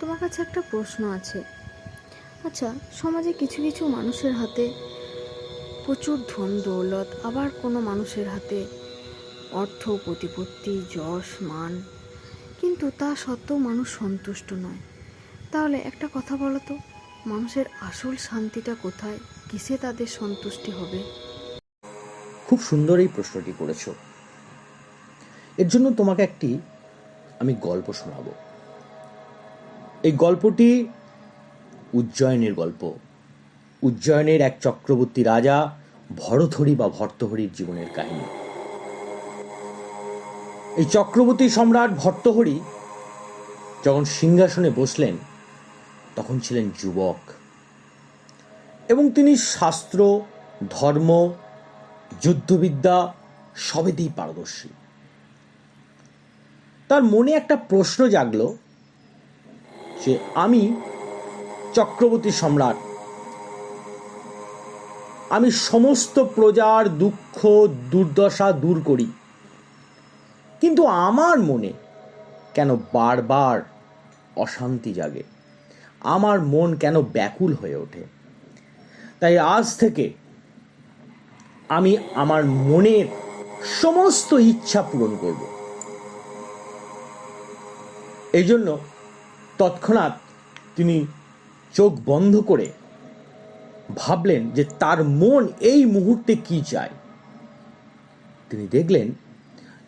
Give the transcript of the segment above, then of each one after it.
তোমার কাছে একটা প্রশ্ন আছে। আচ্ছা, সমাজে কিছু কিছু মানুষের হাতে প্রচুর ধন দৌলত, আবার কোনো মানুষের হাতে অর্থ, প্রতিপত্তি, যশ, মান, কিন্তু তা সত্ত্বেও মানুষ সন্তুষ্ট নয়। তাহলে একটা কথা বলো তো, মানুষের আসল শান্তিটা কোথায়? কিসে তাদের সন্তুষ্টি হবে? খুব সুন্দর এই প্রশ্নটি করেছো। এর জন্য তোমাকে একটি আমি গল্প শোনাবো। এই গল্পটি উজ্জয়িনীর গল্প। উজ্জয়িনীর এক চক্রবর্তী রাজা ভরথরি বা ভর্তহরির জীবনের কাহিনী। এই চক্রবর্তী সম্রাট ভর্তহরি যখন সিংহাসনে বসলেন তখন ছিলেন যুবক, এবং তিনি শাস্ত্র, ধর্ম, যুদ্ধবিদ্যা সবেতেই পারদর্শী। তার মনে একটা প্রশ্ন জাগলো যে আমি চক্রবর্তী সম্রাট, আমি সমস্ত প্রজার দুঃখ দুর্দশা দূর করি, কিন্তু আমার মনে কেন বারবার অশান্তি জাগে, আমার মন কেন ব্যাকুল হয়ে ওঠে। তাই আজ থেকে আমি আমার মনের সমস্ত ইচ্ছা পূরণ করব। এই জন্য তৎক্ষণাৎ তিনি চোখ বন্ধ করে ভাবলেন যে তার মন এই মুহূর্তে কি চায়। তিনি দেখলেন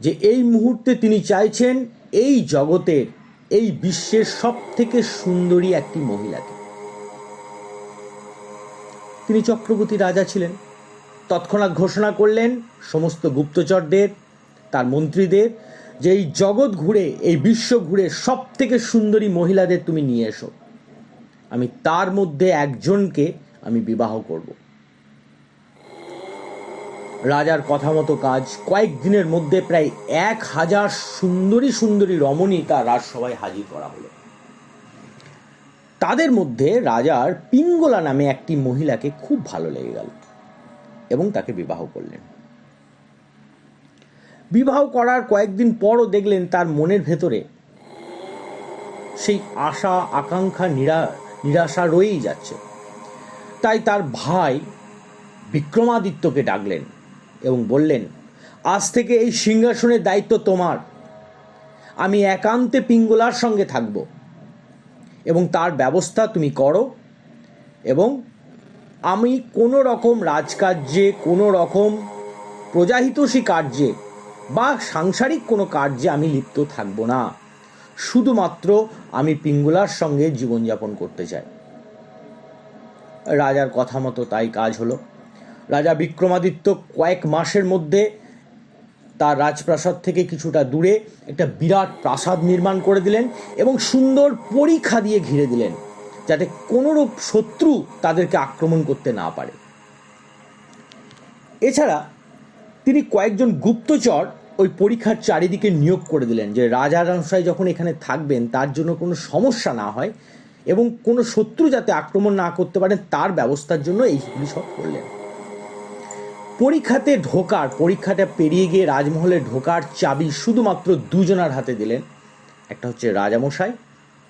যে এই মুহূর্তে তিনি চাইছেন এই জগতের, এই বিশ্বের সব থেকে সুন্দরী একটি মহিলাকে। তিনি চক্রবর্তী রাজা ছিলেন। তৎক্ষণাৎ ঘোষণা করলেন সমস্ত গুপ্তচরদের, তার মন্ত্রীদের, যে এই জগৎ ঘুরে, এই বিশ্ব ঘুরে সব থেকে সুন্দরী মহিলাদের তুমি নিয়ে এসো, আমি তার মধ্যে একজনকে আমি বিবাহ করব। রাজার কথা মতো কাজ। কয়েকদিনের মধ্যে প্রায় 1000 সুন্দরী সুন্দরী রমণী তার রাজসভায় হাজির করা হলো। তাদের মধ্যে রাজার পিঙ্গলা নামে একটি মহিলাকে খুব ভালো লেগে গেল এবং তাকে বিবাহ করলেন। বিবাহ করার কয়েকদিন পরও দেখলেন তার মনের ভেতরে সেই আশা, আকাঙ্ক্ষা, নিরাশা রয়েই যাচ্ছে। তাই তার ভাই বিক্রমাদিত্যকে ডাকলেন এবং বললেন, আজ থেকে এই সিংহাসনের দায়িত্ব তোমার। আমি একান্তে পিঙ্গলার সঙ্গে থাকব এবং তার ব্যবস্থা তুমি করো, এবং আমি কোনো রকম রাজকার্যে, কোনো রকম প্রজাহিতৈষী কার্যে বা সাংসারিক কোনো কার্যে আমি লিপ্ত থাকব না। শুধুমাত্র আমি পিঙ্গলার সঙ্গে জীবনযাপন করতে চাই। রাজার কথা মতো তাই কাজ হলো। রাজা বিক্রমাদিত্য কয়েক মাসের মধ্যে তার রাজপ্রাসাদ থেকে কিছুটা দূরে একটা বিরাট প্রাসাদ নির্মাণ করে দিলেন এবং সুন্দর পরিখা দিয়ে ঘিরে দিলেন, যাতে কোনোরূপ শত্রু তাদেরকে আক্রমণ করতে না পারে। এছাড়া তিনি কয়েকজন গুপ্তচর ওই পরিখার চারিদিকে নিয়োগ করে দিলেন, যে রাজামশাই যখন এখানে থাকবেন তার জন্য কোনো সমস্যা না হয় এবং কোনো শত্রু যাতে আক্রমণ না করতে পারেন তার ব্যবস্থার জন্য এইগুলি সব করলেন। পরীক্ষাটা পেরিয়ে গিয়ে রাজমহলে ঢোকার চাবি শুধুমাত্র দুজনার হাতে দিলেন। একটা হচ্ছে রাজামশাই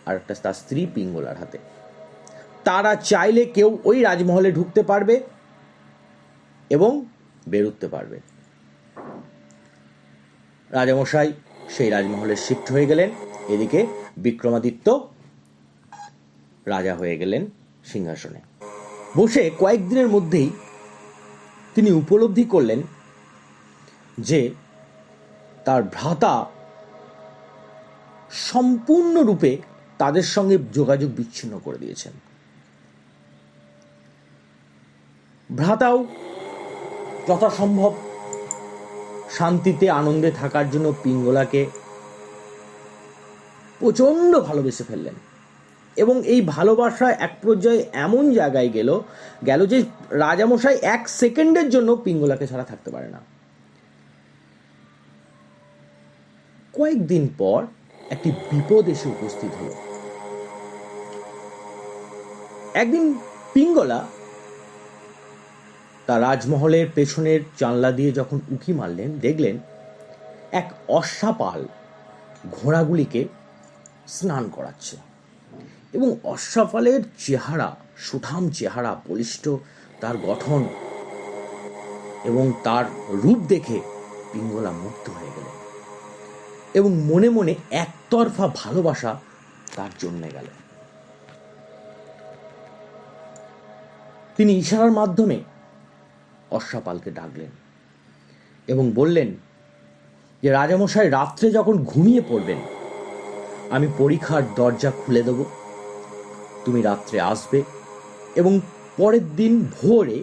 আর একটা তার স্ত্রী পিঙ্গলার হাতে। তারা চাইলে কেউ ওই রাজমহলে ঢুকতে পারবে এবং বেরোতে পারবে। রাজামশাই সেই রাজমহলে শিফট হয়ে গেলেন। এদিকে বিক্রমাদিত্য রাজা হয়ে গেলেন সিংহাসনে বসে। কয়েকদিনের মধ্যেই তিনি উপলব্ধি করলেন যে তার ভ্রাতা সম্পূর্ণরূপে তাদের সঙ্গে যোগাযোগ বিচ্ছিন্ন করে দিয়েছেন। ভ্রাতাও যথাসম্ভব শান্তিতে আনন্দে থাকার জন্য পিঙ্গলাকে প্রচণ্ড ভালোবেসে ফেললেন, এবং এই ভালোবাসা এক পর্যায়ে এমন জায়গায় গেল যে রাজামশাই 1 সেকেন্ডের জন্য পিঙ্গলাকে ছাড়া থাকতে পারে না। কয়েকদিন পর একটি বিপদ এসে উপস্থিত হলো। একদিন পিঙ্গলা তার রাজমহলের পেছনের জানলা দিয়ে যখন উঁকি মারলেন, দেখলেন এক অশ্বাপাল ঘোড়াগুলিকে স্নান করাচ্ছে। এবং অশ্বপালের চেহারা, সুঠাম চেহারা, বলিষ্ঠ তার গঠন এবং তার রূপ দেখে পিঙ্গলা মুগ্ধ হয়ে গেলেন এবং মনে মনে একতরফা ভালোবাসা তার জন্মে গেল। তিনি ইশারার মাধ্যমে অশ্বপালকে ডাকলেন এবং বললেন যে রাজামশাই রাত্রে যখন ঘুমিয়ে পড়বেন আমি পরীক্ষার দরজা খুলে দেব, তুমি রাত্রে আসবে এবং পরের দিন ভোরে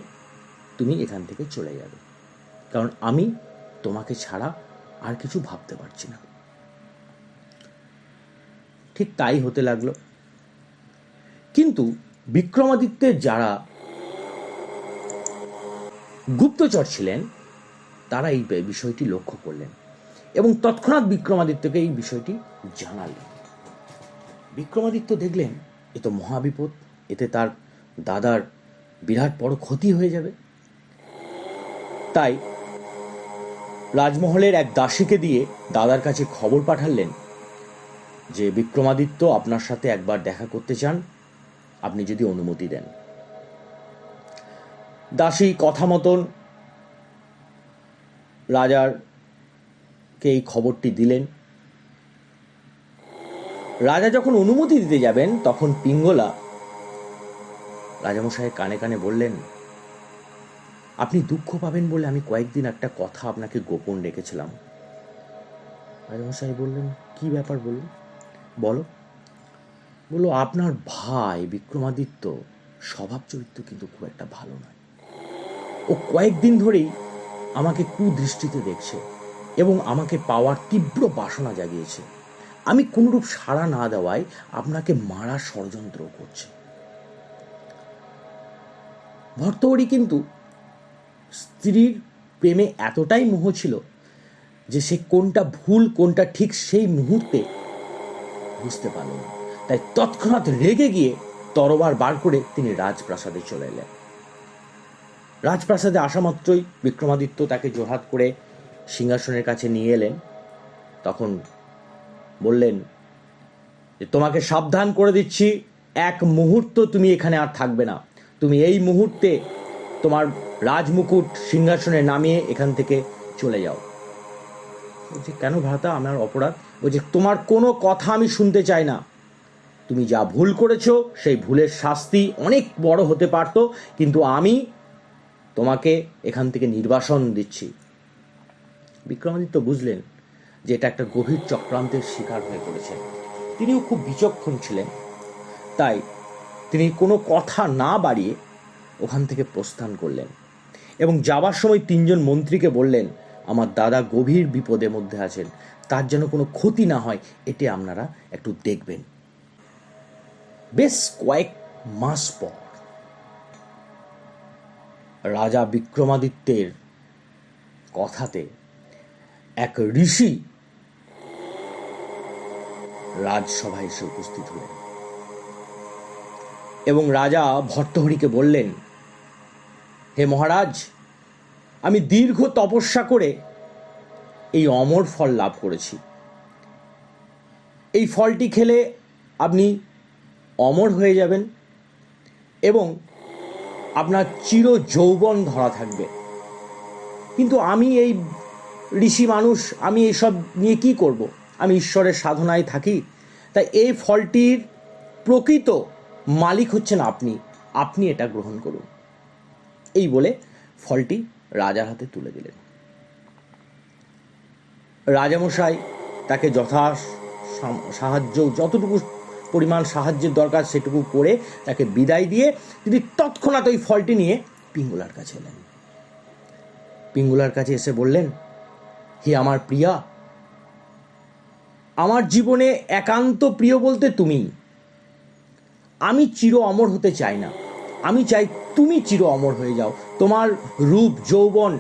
তুমি এখান থেকে চলে যাবে, কারণ আমি তোমাকে ছাড়া আর কিছু ভাবতে পারছি না। ঠিক তাই হতে লাগলো। কিন্তু বিক্রমাদিত্যের যারা গুপ্তচর ছিলেন তারা এই বিষয়টি লক্ষ্য করলেন এবং তৎক্ষণাৎ বিক্রমাদিত্যকে এই বিষয়টি জানালেন। বিক্রমাদিত্য দেখলেন এ তো মহাবিপদ, এতে তার দাদার বিরাট বড় ক্ষতি হয়ে যাবে। তাই রাজমহলের এক দাসীকে দিয়ে দাদার কাছে খবর পাঠালেন যে বিক্রমাদিত্য আপনার সাথে একবার দেখা করতে চান, আপনি যদি অনুমতি দেন। দাসী কথা মতন রাজারকে এই খবরটি দিলেন। রাজা যখন অনুমতি দিতে যাবেন তখন পিঙ্গলা রাজামশাইয়ের কানে কানে বললেন, আপনি দুঃখ পাবেন বলে আমি কয়েকদিন একটা কথা আপনাকে গোপন রেখেছিলাম। রাজামশাই বললেন, কি ব্যাপার বলুন? বলো। বললো, আপনার ভাই বিক্রমাদিত্য স্বভাব চরিত্র কিন্তু খুব একটা ভালো নয়। ও কয়েকদিন ধরেই আমাকে কুদৃষ্টিতে দেখছে এবং আমাকে পাওয়ার তীব্র বাসনা জাগিয়েছে। আমি কোনরূপ সাড়া না দেওয়ায় আপনাকে মারার ষড়যন্ত্র করছে। ভর্তহরি কিন্তু স্ত্রীর প্রেমে এতটাই মোহ ছিল যে সে কোনটা ভুল কোনটা ঠিক সেই মুহূর্তে বুঝতে পারল না। তাই তৎক্ষণাৎ রেগে গিয়ে তরবার বার করে তিনি রাজপ্রাসাদে চলে এলেন। রাজপ্রাসাদে আসা মাত্রই বিক্রমাদিত্য তাকে জোরহাত করে সিংহাসনের কাছে নিয়ে এলেন। তখন বললেন যে তোমাকে সাবধান করে দিচ্ছি, এক মুহূর্ত তুমি এখানে আর থাকবে না। তুমি এই মুহূর্তে তোমার রাজমুকুট সিংহাসনে নামিয়ে এখান থেকে চলে যাও। বলছে, কেন ভ্রাতা, আমার অপরাধ? বলছে, তোমার কোনো কথা আমি শুনতে চাই না। তুমি যা ভুল করেছো সেই ভুলের শাস্তি অনেক বড় হতে পারতো, কিন্তু আমি তোমাকে এখান থেকে নির্বাসন দিচ্ছি। বিক্রমাদিত্য বুঝলেন যে এটা একটা গভীর চক্রান্তের শিকার হয়ে পড়েছেন। তিনিও খুব বিচক্ষণ ছিলেন, তাই তিনি কোনো কথা না বাড়িয়ে ওখান থেকে প্রস্থান করলেন এবং যাবার সময় তিনজন মন্ত্রীকে বললেন, আমার দাদা গভীর বিপদের মধ্যে আছেন, তার যেন কোনো ক্ষতি না হয় এটি আপনারা একটু দেখবেন। বেশ কয়েক মাস পর রাজা বিক্রমাদিত্যের কথাতে এক ঋষি রাজসভায় এসে উপস্থিত হলেন এবং রাজা ভর্তহরিকে বললেন, হে মহারাজ, আমি দীর্ঘ তপস্যা করে এই অমর ফল লাভ করেছি। এই ফলটি খেলে আপনি অমর হয়ে যাবেন এবং আপনার চির যৌবন ধরা থাকবে। কিন্তু আমি এই ঋষি মানুষ, আমি এইসব নিয়ে কি করব? আমি ঈশ্বরের সাধনায় থাকি। তাই এই ফলটির প্রকৃত মালিক হচ্ছেন আপনি, আপনি এটা গ্রহণ করুন। এই বলে ফলটি রাজার হাতে তুলে দিলেন। রাজামশাই তাকে যথা সাহায্য, যতটুকু পরিমাণ সাহায্যের দরকার সেটুকু করে তাকে বিদায় দিয়ে তিনি তৎক্ষণাৎ ওই ফলটি নিয়ে পিঙ্গলার কাছে এলেন। পিঙ্গলার কাছে এসে বললেন, হে আমার প্রিয়া, আমার জীবনে একান্ত প্রিয় বলতে তুমি। আমি চির অমর হতে চাই না, আমি চাই তুমি চির অমর হয়ে যাও, তোমার রূপ যৌবন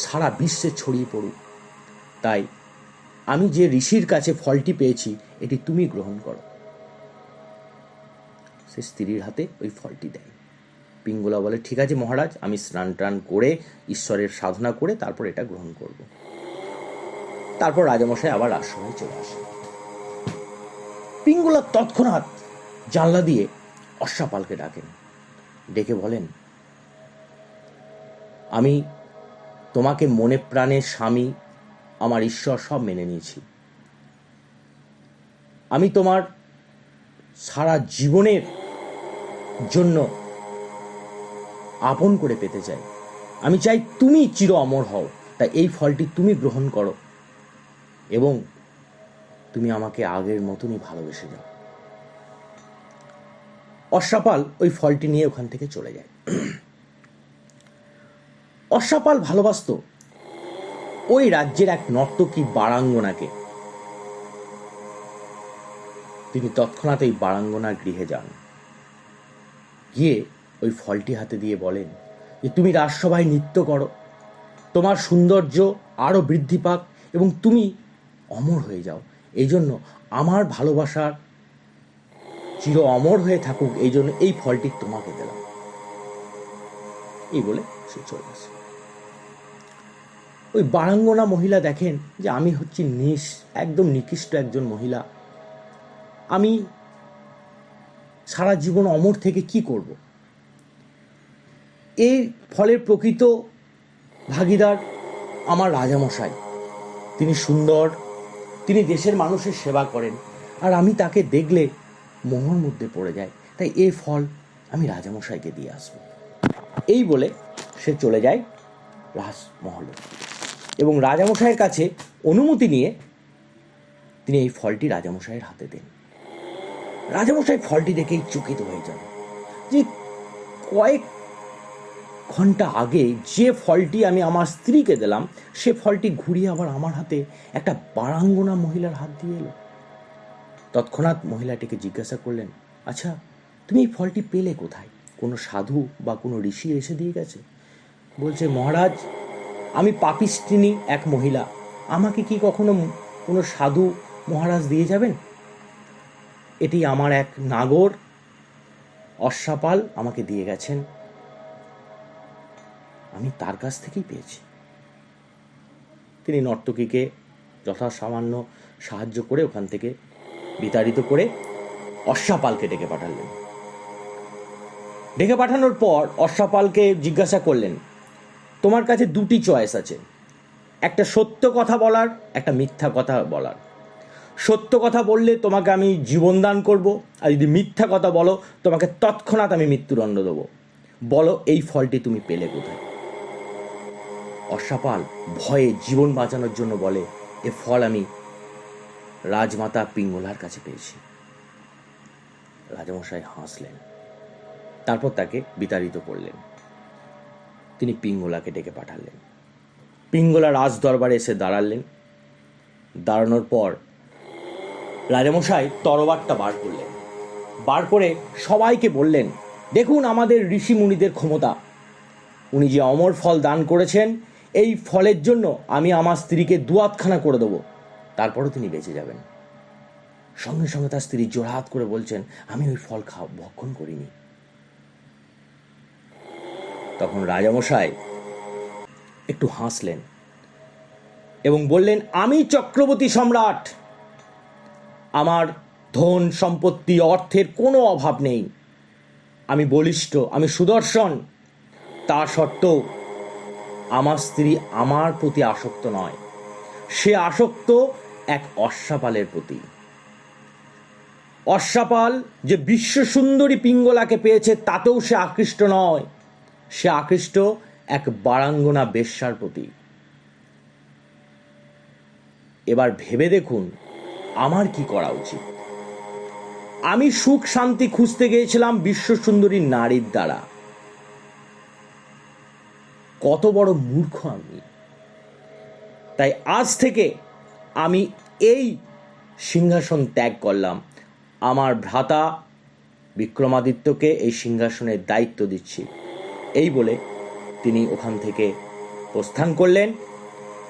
সারা বিশ্বে ছড়িয়ে পড়ুক। তাই আমি যে ঋষির কাছে ফলটি পেয়েছি এটি তুমি গ্রহণ করো। সে স্ত্রীর হাতে ওই ফলটি দেয়। পিঙ্গলা বলে, ঠিক আছে মহারাজ, আমি স্নান টান করে ঈশ্বরের সাধনা করে তারপর এটা গ্রহণ করব। তারপর রাজামশাই আবার আশ্রমে চলে আসে। পিঙ্গলা তৎক্ষণাৎ জানলা দিয়ে অশ্বাপালকে ডাকেন, ডেকে বলেন, আমি তোমাকে মনে প্রাণে স্বামী, আমার ঈশ্বর সব মেনে নিয়েছি। আমি তোমার সারা জীবনের জন্য আপন করে পেতে চাই। আমি চাই তুমি চির অমর হও। তাই এই ফলটি তুমি গ্রহণ করো এবং তুমি আমাকে আগের মতনই ভালোবেসে যাও। অশ্বাপাল ওই ফলটি নিয়ে ওখান থেকে চলে যায়। অশ্বাপাল ভালোবাসত ওই রাজ্যের এক নর্তকী বারাঙ্গনাকে। তিনি তৎক্ষণাৎ এই বারাঙ্গনার গৃহে যান, গিয়ে ওই ফলটি হাতে দিয়ে বলেন যে তুমি রাজসভায় নৃত্য করো, তোমার সৌন্দর্য আরো বৃদ্ধি পাক এবং তুমি অমর হয়ে যাও। এই জন্য আমার ভালোবাসার চির অমর হয়ে থাকুক, এই জন্য এই ফলটি তোমাকে দিলাম। এই বলে সে চলে আসে। ওই বারাঙ্গনা মহিলা দেখেন যে আমি হচ্ছি একদম নিকৃষ্ট একজন মহিলা, আমি সারা জীবন অমর থেকে কি করব। এই ফলের প্রকৃত ভাগিদার আমার রাজামশাই। তিনি সুন্দর, তিনি দেশের মানুষের সেবা করেন, আর আমি তাকে দেখলে মোহর মধ্যে পড়ে যায়। তাই এই ফল আমি রাজামশাইকে দিয়ে আসবো। এই বলে সে চলে যায় রাজমহলে এবং রাজামশাইয়ের কাছে অনুমতি নিয়ে তিনি এই ফলটি রাজামশাইয়ের হাতে দেন। রাজামশাই ফলটি দেখেই চকিত হয়ে যান যে কয়েক ঘন্টা আগে যে ফলটি আমি আমার স্ত্রীকে দিলাম সে ফলটি ঘুরিয়ে আবার আমার হাতে একটা বারাঙ্গনা মহিলার হাত দিয়ে এলো। তৎক্ষণাৎ মহিলাটিকে জিজ্ঞাসা করলেন, আচ্ছা তুমি এই ফলটি পেলে কোথায়? কোনো সাধু বা কোনো ঋষি এসে দিয়ে গেছে? বলছে, মহারাজ আমি পাপিষ্টিনী এক মহিলা, আমাকে কি কখনো কোনো সাধু মহারাজ দিয়ে যাবেন? এটি আমার এক নাগর অশ্বাপাল আমাকে দিয়ে গেছেন, আমি তার কাছ থেকেই পেয়েছি। তিনি নর্তকীকে যথাসামান্য সাহায্য করে ওখান থেকে বিতাড়িত করে অশ্বাপালকে ডেকে পাঠালেন। ডেকে পাঠানোর পর অশ্বাপালকে জিজ্ঞাসা করলেন, তোমার কাছে দুটি চয়েস আছে, একটা সত্য কথা বলার, একটা মিথ্যা কথা বলার। সত্য কথা বললে তোমাকে আমি জীবনদান করব, আর যদি মিথ্যা কথা বলো তোমাকে তৎক্ষণাৎ আমি মৃত্যুদণ্ড দেবো। বলো এই ফলটি তুমি পেলে কোথায়? অশ্বাপাল ভয়ে জীবন বাঁচানোর জন্য বলে, এ ফল আমি রাজমাতা পিঙ্গলার কাছে পেয়েছি। রাজামশাই হাসলেন, তারপর তাকে বিতাড়িত করলেন। তিনি পিঙ্গলাকে ডেকে পাঠালেন। পিঙ্গলা রাজ দরবারে এসে দাঁড়ালেন। দাঁড়ানোর পর রাজামশাই তরবারটা বার করলেন, বার করে সবাইকে বললেন, দেখুন আমাদের ঋষি মুনিদের ক্ষমতা, উনি যে অমর ফল দান করেছেন, এই ফলের জন্য আমি আমার স্ত্রীকে দুয়াতখানা করে দেবো, তারপরও তিনি বেঁচে যাবেন। সঙ্গে সঙ্গে তার স্ত্রী জোড়হাত করে বলছেন, আমি ওই ফল ভক্ষণ করিনি। তখন রাজামশাই একটু হাসলেন এবং বললেন, আমি চক্রবর্তী সম্রাট, আমার ধন সম্পত্তি অর্থের কোনো অভাব নেই, আমি বলিষ্ঠ, আমি সুদর্শন, তা সত্ত্বেও আমার স্ত্রী আমার প্রতি আসক্ত নয়, সে আসক্ত এক অশ্বাপালের প্রতি। অশ্বাপাল যে বিশ্ব সুন্দরী পিঙ্গলাকে পেয়েছে তাতেও সে আকৃষ্ট নয়, সে আকৃষ্ট এক বারাঙ্গনা বেশ্যার প্রতি। এবার ভেবে দেখুন আমার কি করা উচিত। আমি সুখ শান্তি খুঁজতে গিয়েছিলাম বিশ্ব সুন্দরী নারীর দ্বারা, কত বড় মূর্খ আমি। তাই আজ থেকে আমি এই সিংহাসন ত্যাগ করলাম, আমার ভ্রাতা বিক্রমাদিত্যকে এই সিংহাসনের দায়িত্ব দিচ্ছি। এই বলে তিনি ওখান থেকে প্রস্থান করলেন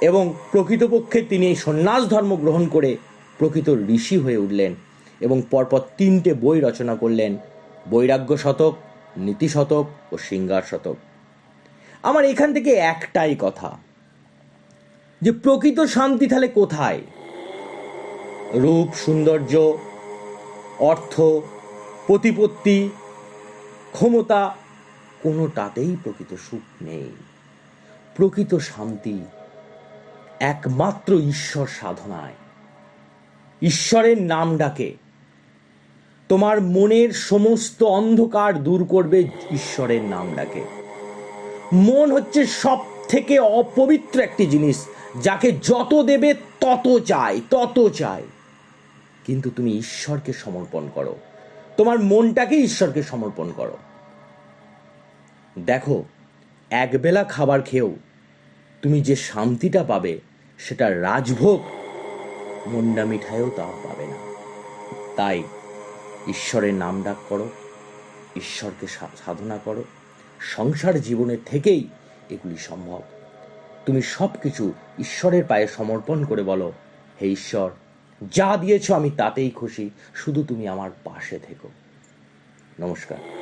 এবং প্রকৃতপক্ষে তিনি এই সন্ন্যাস ধর্ম গ্রহণ করে প্রকৃত ঋষি হয়ে উঠলেন এবং পরপর 3টে বই রচনা করলেন, বৈরাগ্য শতক, নীতি শতক ও শৃঙ্গার শতক। আমার এখান থেকে একটাই কথা, যে প্রকৃত শান্তি তাহলে কোথায়? রূপ সৌন্দর্য অর্থ, প্রতিপত্তি, ক্ষমতা কোনোটাতেই প্রকৃত সুখ নেই। প্রকৃত শান্তি একমাত্র ঈশ্বর সাধনায়, ঈশ্বরের নাম ডাকে। তোমার মনের সমস্ত অন্ধকার দূর করবে ঈশ্বরের নাম ডাকে। মন হচ্ছে সব থেকে অপবিত্র একটি জিনিস, যাকে যত দেবে তত চায়। কিন্তু তুমি ঈশ্বরকে সমর্পণ করো, তোমার মনটাকে ঈশ্বরকে সমর্পণ করো। দেখো, একবেলা খাবার খেয়েও তুমি যে শান্তিটা পাবে, সেটা রাজভোগ মুন্ডা মিঠাইও তা পাবে না। তাই ঈশ্বরের নাম ডাক করো, ঈশ্বরকে সাধনা করো। সংসার জীবনের থেকেই এগুলি সম্ভব। তুমি সব কিছু ঈশ্বরের পায়ে সমর্পণ করে বলো, হে ঈশ্বর, যা দিয়েছ আমি তাতেই খুশি, শুধু তুমি আমার পাশে থেকো। নমস্কার।